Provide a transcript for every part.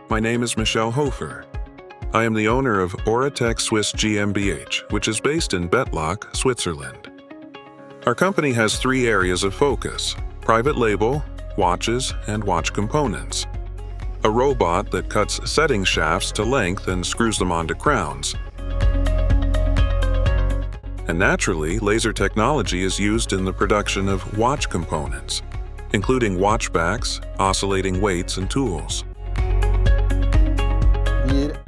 My name is Michelle Hofer. I am the owner of OraTec Swiss GmbH, which is based in Bettlock, Switzerland. Our company has three areas of focus: private label, watches, and watch components. A robot that cuts setting shafts to length and screws them onto crowns. And naturally, laser technology is used in the production of watch components, including watch backs, oscillating weights, and tools.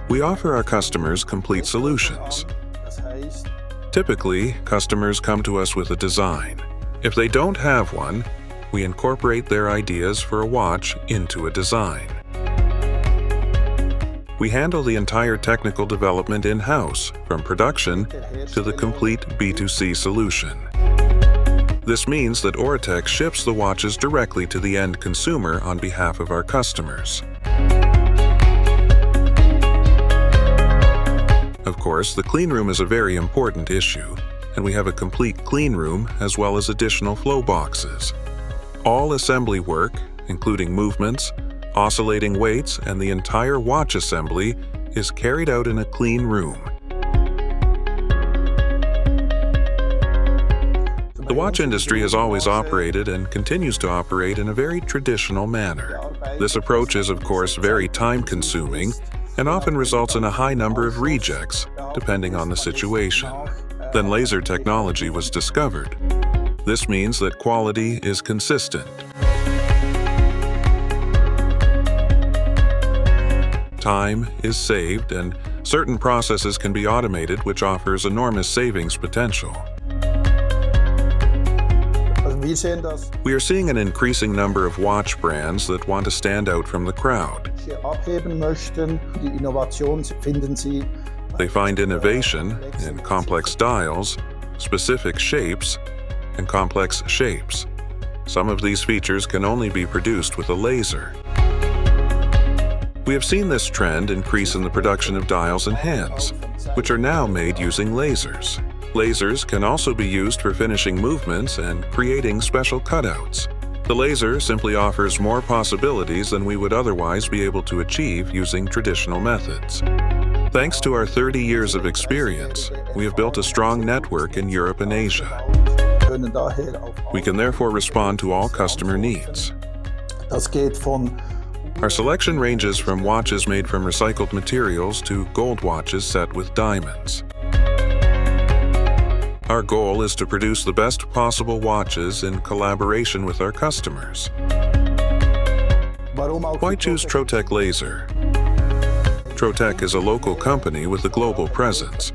We offer our customers complete solutions. Typically, customers come to us with a design. If they don't have one, we incorporate their ideas for a watch into a design. We handle the entire technical development in-house, from production to the complete B2C solution. This means that OraTec ships the watches directly to the end consumer on behalf of our customers. Of course, the clean room is a very important issue, and we have a complete clean room as well as additional flow boxes. All assembly work, including movements, oscillating weights, and the entire watch assembly is carried out in a clean room. The watch industry has always operated and continues to operate in a very traditional manner. This approach is, of course, very time-consuming and often results in a high number of rejects, depending on the situation. Then laser technology was discovered. This means that quality is consistent. Time is saved, and certain processes can be automated, which offers enormous savings potential. We are seeing an increasing number of watch brands that want to stand out from the crowd. They find innovation in complex dials, specific shapes, and complex shapes. Some of these features can only be produced with a laser. We have seen this trend increase in the production of dials and hands, which are now made using lasers. Lasers can also be used for finishing movements and creating special cutouts. The laser simply offers more possibilities than we would otherwise be able to achieve using traditional methods. Thanks to our 30 years of experience, we have built a strong network in Europe and Asia. We can therefore respond to all customer needs. Our selection ranges from watches made from recycled materials to gold watches set with diamonds. Our goal is to produce the best possible watches in collaboration with our customers. Why choose Trotec Laser? Trotec is a local company with a global presence.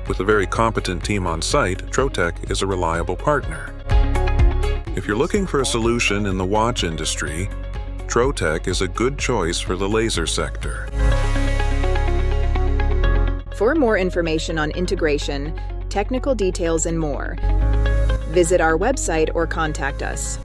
With a very competent team on site, Trotec is a reliable partner. If you're looking for a solution in the watch industry, Trotec is a good choice for the laser sector. For more information on integration, technical details, and more, visit our website or contact us.